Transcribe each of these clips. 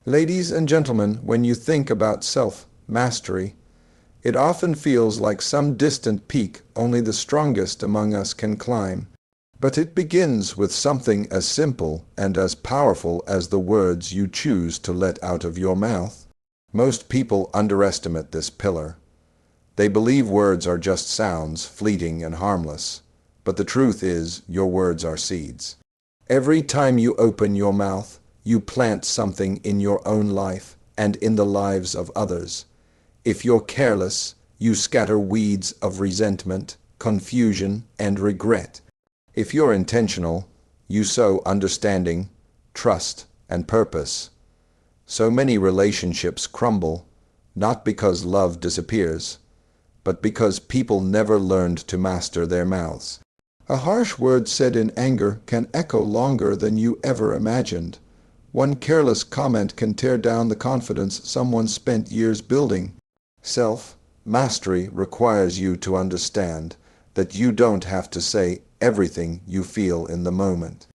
Ladies and gentlemen, when you think about self-mastery, it often feels like some distant peak only the strongest among us can climb. But it begins with something as simple and as powerful as the words you choose to let out of your mouth. Most people underestimate this pillar. They believe words are just sounds, fleeting and harmless. But the truth is, your words are seeds. Every time you open your mouth, you plant something in your own life and in the lives of others. If you're careless, you scatter weeds of resentment, confusion, and regret. If you're intentional, you sow understanding, trust, and purpose. So many relationships crumble, not because love disappears, but because people never learned to master their mouths. A harsh word said in anger can echo longer than you ever imagined. One careless comment can tear down the confidence someone spent years building. Self-mastery requires you to understand that you don't have to say everything you feel in the moment.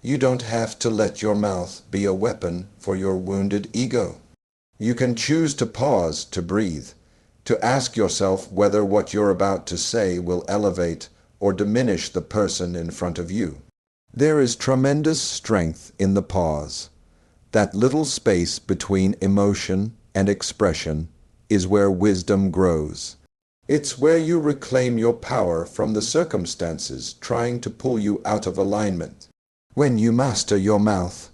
You don't have to let your mouth be a weapon for your wounded ego. You can choose to pause, to breathe, to ask yourself whether what you're about to say will elevate or diminish the person in front of you. There is tremendous strength in the pause. That little space between emotion and expression is where wisdom grows. It's where you reclaim your power from the circumstances trying to pull you out of alignment. When you master your mouth,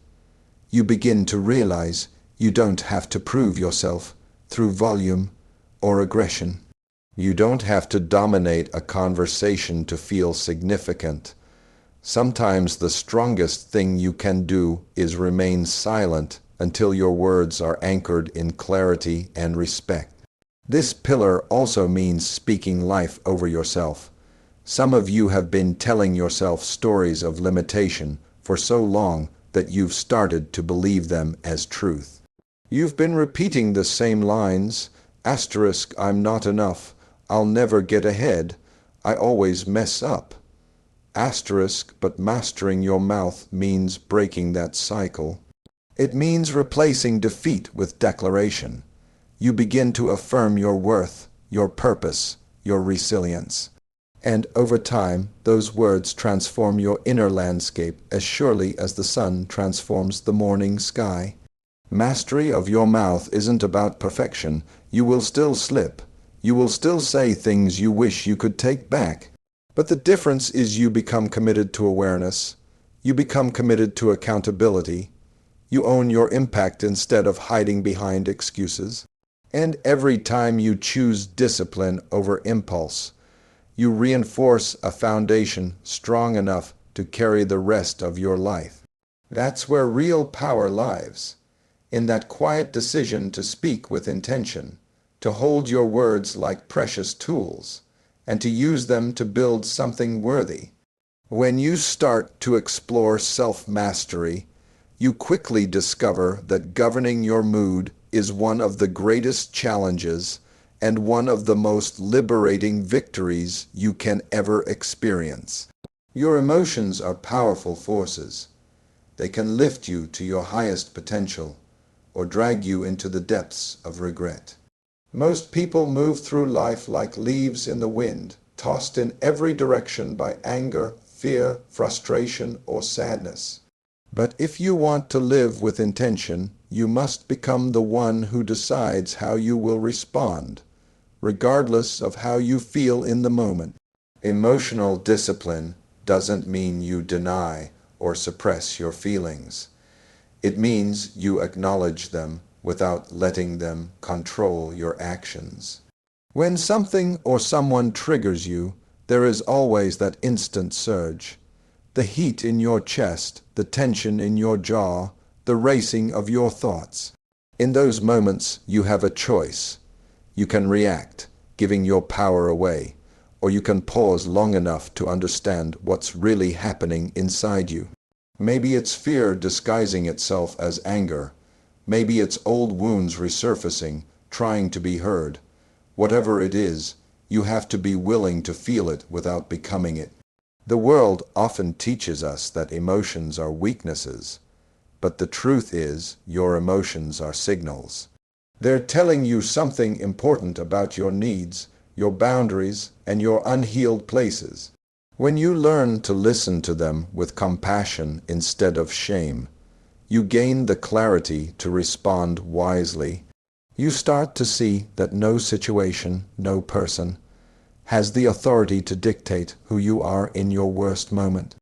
you begin to realize you don't have to prove yourself through volume or aggression. You don't have to dominate a conversation to feel significant. Sometimes the strongest thing you can do is remain silent until your words are anchored in clarity and respect. This pillar also means speaking life over yourself. Some of you have been telling yourself stories of limitation for so long that you've started to believe them as truth. You've been repeating the same lines, asterisk, I'm not enough, I'll never get ahead, I always mess up. Asterisk, but mastering your mouth means breaking that cycle. It means replacing defeat with declaration. You begin to affirm your worth, your purpose, your resilience. And over time, those words transform your inner landscape as surely as the sun transforms the morning sky. Mastery of your mouth isn't about perfection. You will still slip. You will still say things you wish you could take back. But the difference is you become committed to awareness. You become committed to accountability. You own your impact instead of hiding behind excuses. And every time you choose discipline over impulse, you reinforce a foundation strong enough to carry the rest of your life. That's where real power lies, in that quiet decision to speak with intention, to hold your words like precious tools, and to use them to build something worthy. When you start to explore self-mastery, you quickly discover that governing your mood is one of the greatest challenges and one of the most liberating victories you can ever experience. Your emotions are powerful forces. They can lift you to your highest potential or drag you into the depths of regret. Most people move through life like leaves in the wind, tossed in every direction by anger, fear, frustration, or sadness. But if you want to live with intention, you must become the one who decides how you will respond, regardless of how you feel in the moment. Emotional discipline doesn't mean you deny or suppress your feelings. It means you acknowledge them without letting them control your actions. When something or someone triggers you, there is always that instant surge. The heat in your chest, the tension in your jaw, the racing of your thoughts. In those moments, you have a choice. You can react, giving your power away, or you can pause long enough to understand what's really happening inside you. Maybe it's fear disguising itself as anger. Maybe it's old wounds resurfacing, trying to be heard. Whatever it is, you have to be willing to feel it without becoming it. The world often teaches us that emotions are weaknesses, But the truth is, your emotions are signals. They're telling you something important about your needs, your boundaries, and your unhealed places. When you learn to listen to them with compassion instead of shame, you gain the clarity to respond wisely. You start to see that no situation, no person, has the authority to dictate who you are in your worst moment.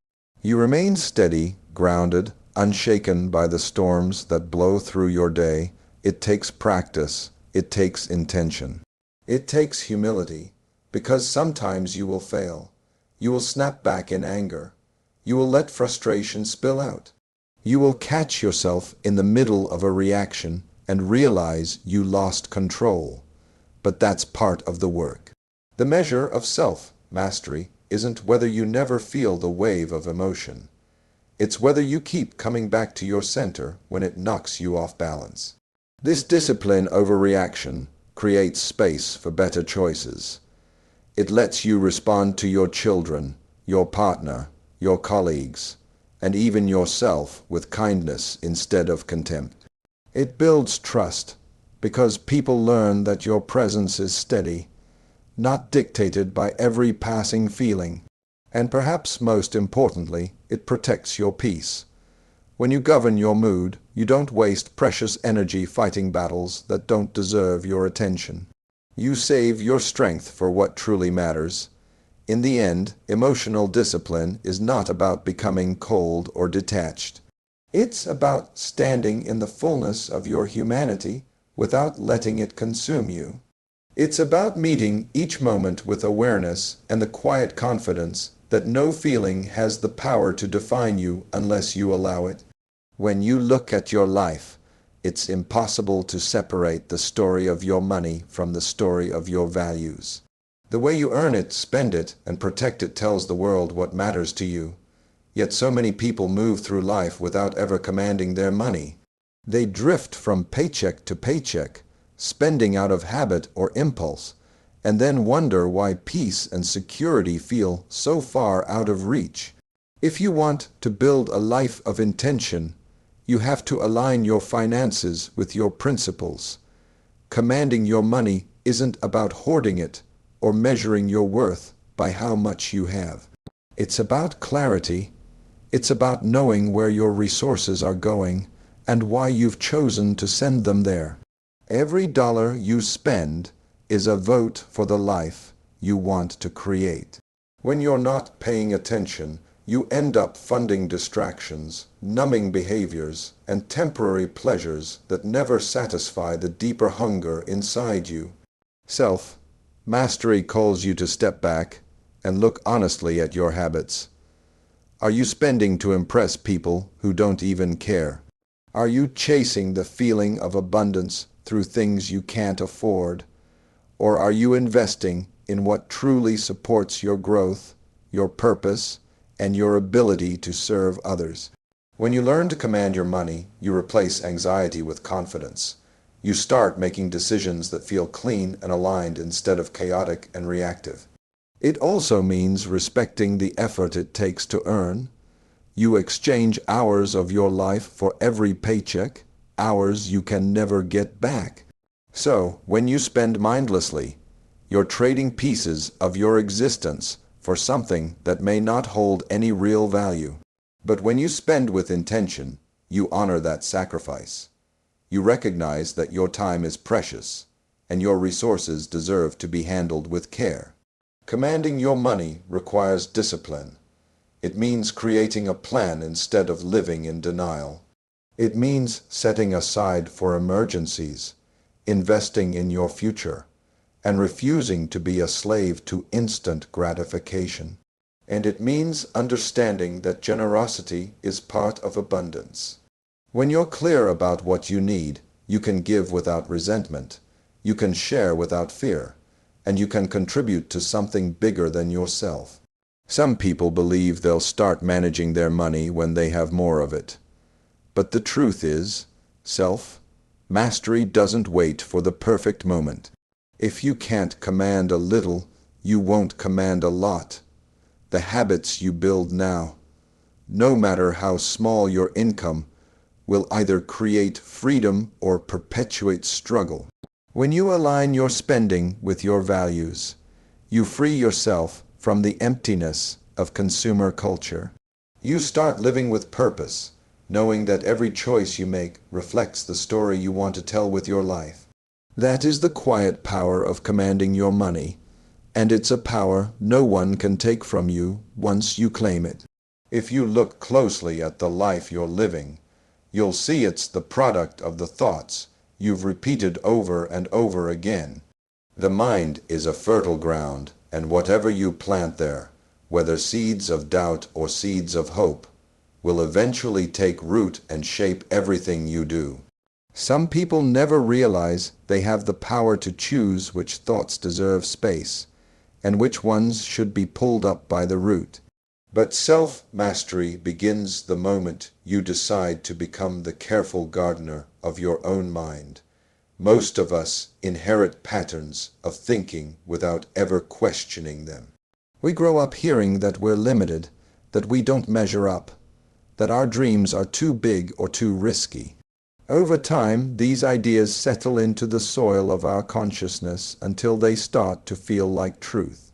You remain steady, grounded, unshaken by the storms that blow through your day. It takes practice. It takes intention. It takes humility, because sometimes you will fail. You will snap back in anger. You will let frustration spill out. You will catch yourself in the middle of a reaction and realize you lost control. But that's part of the work. The measure of self-mastery isn't whether you never feel the wave of emotion. It's whether you keep coming back to your center when it knocks you off balance. This discipline over reaction creates space for better choices. It lets you respond to your children, your partner, your colleagues, and even yourself with kindness instead of contempt. It builds trust because people learn that your presence is steady, not dictated by every passing feeling. And perhaps most importantly, it protects your peace. When you govern your mood, you don't waste precious energy fighting battles that don't deserve your attention. You save your strength for what truly matters. In the end, emotional discipline is not about becoming cold or detached. It's about standing in the fullness of your humanity without letting it consume you. It's about meeting each moment with awareness and the quiet confidence that no feeling has the power to define you unless you allow it. When you look at your life, it's impossible to separate the story of your money from the story of your values. The way you earn it, spend it, and protect it tells the world what matters to you. Yet so many people move through life without ever commanding their money. They drift from paycheck to paycheck, spending out of habit or impulse, and then wonder why peace and security feel so far out of reach. If you want to build a life of intention, you have to align your finances with your principles. Commanding your money isn't about hoarding it or measuring your worth by how much you have. It's about clarity. It's about knowing where your resources are going and why you've chosen to send them there. Every dollar you spend is a vote for the life you want to create. When you're not paying attention, you end up funding distractions, numbing behaviors, and temporary pleasures that never satisfy the deeper hunger inside you. Self-mastery calls you to step back and look honestly at your habits. Are you spending to impress people who don't even care? Are you chasing the feeling of abundance through things you can't afford? Or are you investing in what truly supports your growth, your purpose, and your ability to serve others? When you learn to command your money, you replace anxiety with confidence. You start making decisions that feel clean and aligned instead of chaotic and reactive. It also means respecting the effort it takes to earn. You exchange hours of your life for every paycheck, hours you can never get back. So, when you spend mindlessly, you're trading pieces of your existence for something that may not hold any real value. But when you spend with intention, you honor that sacrifice. You recognize that your time is precious, and your resources deserve to be handled with care. Commanding your money requires discipline. It means creating a plan instead of living in denial. It means setting aside for emergencies, investing in your future, and refusing to be a slave to instant gratification. And it means understanding that generosity is part of abundance. When you're clear about what you need, you can give without resentment, you can share without fear, and you can contribute to something bigger than yourself. Some people believe they'll start managing their money when they have more of it. But the truth is, self-mastery doesn't wait for the perfect moment. If you can't command a little, you won't command a lot. The habits you build now, no matter how small your income, will either create freedom or perpetuate struggle. When you align your spending with your values, you free yourself from the emptiness of consumer culture. You start living with purpose, knowing that every choice you make reflects the story you want to tell with your life. That is the quiet power of commanding your money, and it's a power no one can take from you once you claim it. If you look closely at the life you're living, you'll see it's the product of the thoughts you've repeated over and over again. The mind is a fertile ground, and whatever you plant there, whether seeds of doubt or seeds of hope, will eventually take root and shape everything you do. Some people never realize they have the power to choose which thoughts deserve space, and which ones should be pulled up by the root. But self-mastery begins the moment you decide to become the careful gardener of your own mind. Most of us inherit patterns of thinking without ever questioning them. We grow up hearing that we're limited, that we don't measure up, that our dreams are too big or too risky. Over time, these ideas settle into the soil of our consciousness until they start to feel like truth.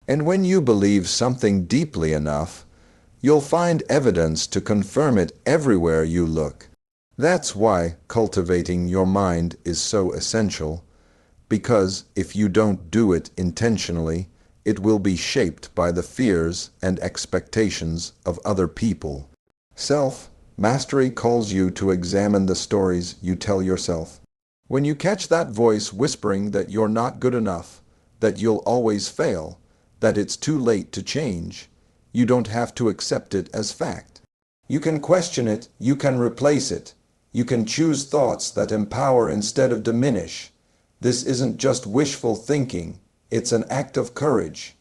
And when you believe something deeply enough, you'll find evidence to confirm it everywhere you look. That's why cultivating your mind is so essential, because if you don't do it intentionally, it will be shaped by the fears and expectations of other people. Self-mastery calls you to examine the stories you tell yourself. When you catch that voice whispering that you're not good enough, that you'll always fail, that it's too late to change, you don't have to accept it as fact. You can question it, you can replace it, you can choose thoughts that empower instead of diminish. This isn't just wishful thinking, it's an act of courage.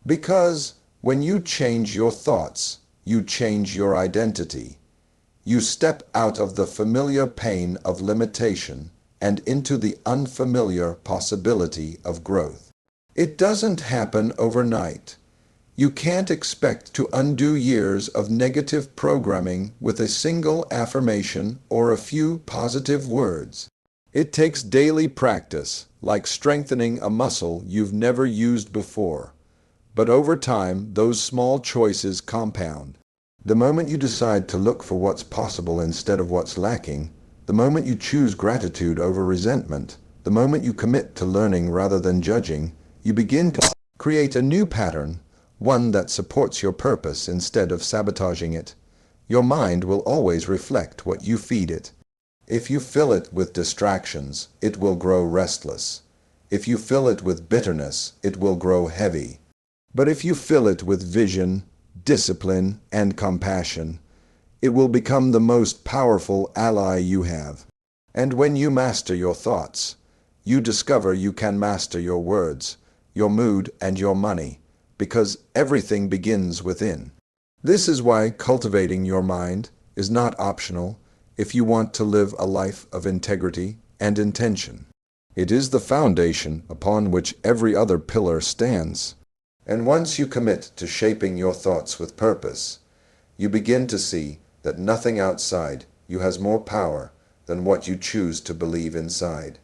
Because when you change your thoughts, you change your identity. You step out of the familiar pain of limitation and into the unfamiliar possibility of growth. It doesn't happen overnight. You can't expect to undo years of negative programming with a single affirmation or a few positive words. It takes daily practice, like strengthening a muscle you've never used before. But over time, those small choices compound. The moment you decide to look for what's possible instead of what's lacking, the moment you choose gratitude over resentment, the moment you commit to learning rather than judging, you begin to create a new pattern, one that supports your purpose instead of sabotaging it. Your mind will always reflect what you feed it. If you fill it with distractions, it will grow restless. If you fill it with bitterness, it will grow heavy. But if you fill it with vision, discipline, and compassion, it will become the most powerful ally you have. And when you master your thoughts, you discover you can master your words, your mood, and your money, because everything begins within. This is why cultivating your mind is not optional if you want to live a life of integrity and intention. It is the foundation upon which every other pillar stands. And once you commit to shaping your thoughts with purpose, you begin to see that nothing outside you has more power than what you choose to believe inside.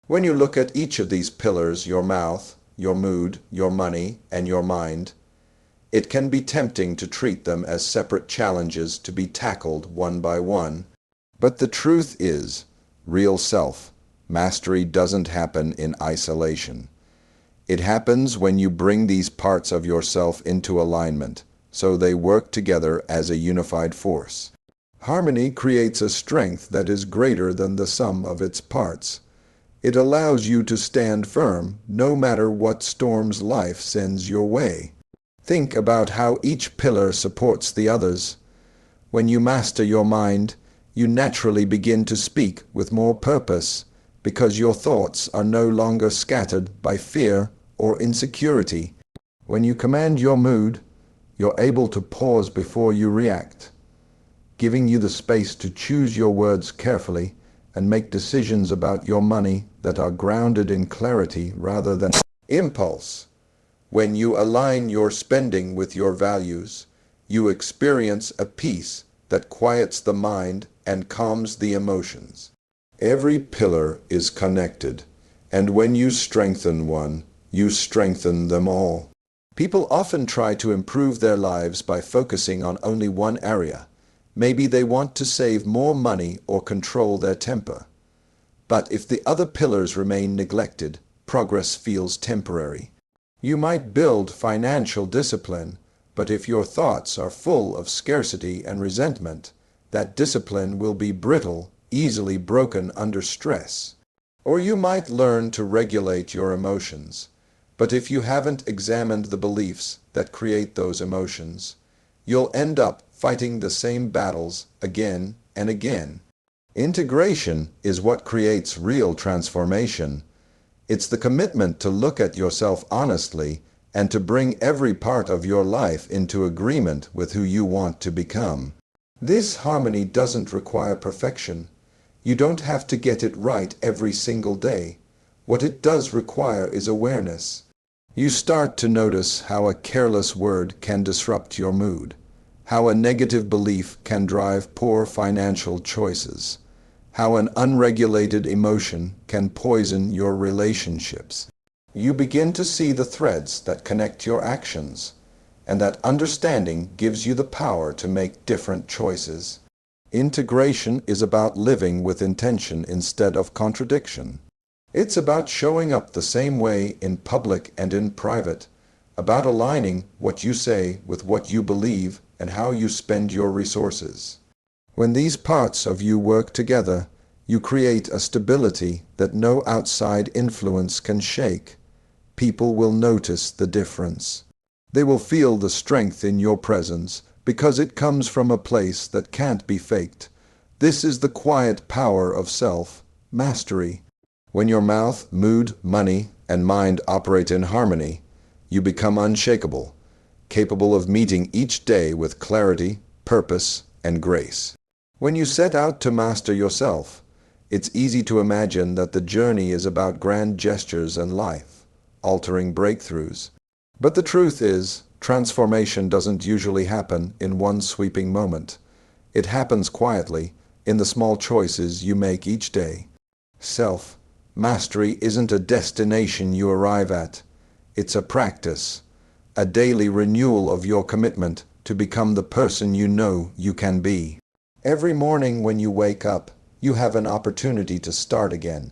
When you look at each of these pillars, your mouth, your mood, your money, and your mind, it can be tempting to treat them as separate challenges to be tackled one by one. But the truth is, real self-mastery doesn't happen in isolation. It happens when you bring these parts of yourself into alignment, so they work together as a unified force. Harmony creates a strength that is greater than the sum of its parts. It allows you to stand firm no matter what storms life sends your way. Think about how each pillar supports the others. When you master your mind, you naturally begin to speak with more purpose, because your thoughts are no longer scattered by fear or insecurity. When you command your mood, you're able to pause before you react, giving you the space to choose your words carefully and make decisions about your money that are grounded in clarity rather than impulse. When you align your spending with your values, you experience a peace that quiets the mind and calms the emotions. Every pillar is connected, and when you strengthen one, you strengthen them all. People often try to improve their lives by focusing on only one area. Maybe they want to save more money or control their temper. But if the other pillars remain neglected, progress feels temporary. You might build financial discipline, but if your thoughts are full of scarcity and resentment, that discipline will be brittle, easily broken under stress. Or you might learn to regulate your emotions. But if you haven't examined the beliefs that create those emotions, you'll end up fighting the same battles again and again. Integration is what creates real transformation. It's the commitment to look at yourself honestly and to bring every part of your life into agreement with who you want to become. This harmony doesn't require perfection. You don't have to get it right every single day. What it does require is awareness. You start to notice how a careless word can disrupt your mood, how a negative belief can drive poor financial choices, how an unregulated emotion can poison your relationships. You begin to see the threads that connect your actions, and that understanding gives you the power to make different choices. Integration is about living with intention instead of contradiction. It's about showing up the same way in public and in private, about aligning what you say with what you believe and how you spend your resources. When these parts of you work together, you create a stability that no outside influence can shake. People will notice the difference. They will feel the strength in your presence because it comes from a place that can't be faked. This is the quiet power of self-mastery. When your mouth, mood, money, and mind operate in harmony, you become unshakable, capable of meeting each day with clarity, purpose, and grace. When you set out to master yourself, it's easy to imagine that the journey is about grand gestures and life-altering breakthroughs. But the truth is, transformation doesn't usually happen in one sweeping moment. It happens quietly, in the small choices you make each day. Self-mastery isn't a destination you arrive at. It's a practice, a daily renewal of your commitment to become the person you know you can be. Every morning when you wake up, you have an opportunity to start again.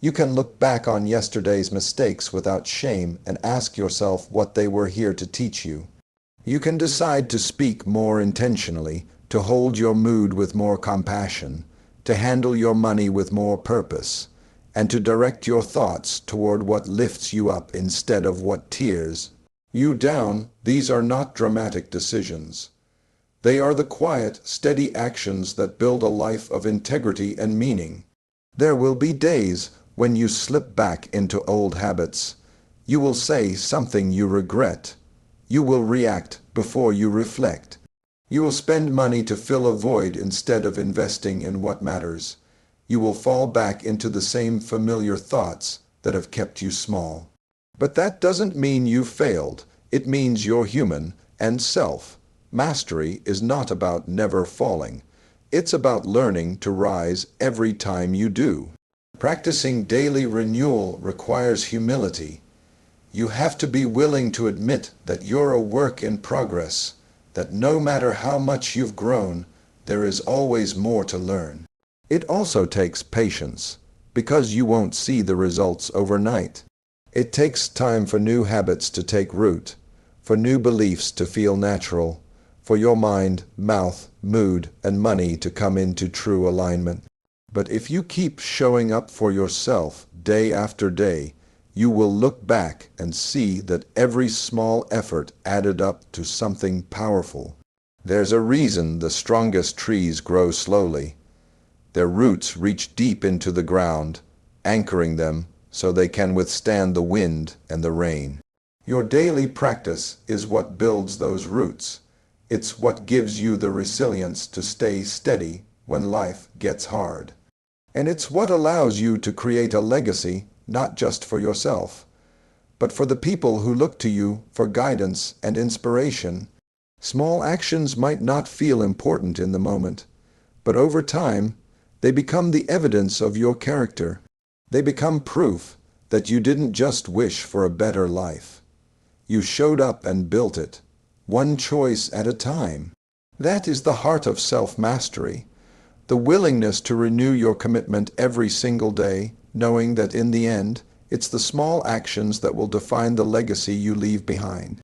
You can look back on yesterday's mistakes without shame and ask yourself what they were here to teach you. You can decide to speak more intentionally, to hold your mood with more compassion, to handle your money with more purpose, and to direct your thoughts toward what lifts you up instead of what tears you down. These are not dramatic decisions. They are the quiet, steady actions that build a life of integrity and meaning. There will be days when you slip back into old habits. You will say something you regret. You will react before you reflect. You will spend money to fill a void instead of investing in what matters. You will fall back into the same familiar thoughts that have kept you small. But that doesn't mean you failed. It means you're human, and self-mastery is not about never falling. It's about learning to rise every time you do. Practicing daily renewal requires humility. You have to be willing to admit that you're a work in progress, that no matter how much you've grown, there is always more to learn. It also takes patience, because you won't see the results overnight. It takes time for new habits to take root, for new beliefs to feel natural, for your mind, mouth, mood, and money to come into true alignment. But if you keep showing up for yourself day after day, you will look back and see that every small effort added up to something powerful. There's a reason the strongest trees grow slowly. Their roots reach deep into the ground, anchoring them so they can withstand the wind and the rain. Your daily practice is what builds those roots. It's what gives you the resilience to stay steady when life gets hard. And it's what allows you to create a legacy, not just for yourself, but for the people who look to you for guidance and inspiration. Small actions might not feel important in the moment, but over time, they become the evidence of your character. They become proof that you didn't just wish for a better life. You showed up and built it, one choice at a time. That is the heart of self-mastery, the willingness to renew your commitment every single day, knowing that in the end, it's the small actions that will define the legacy you leave behind.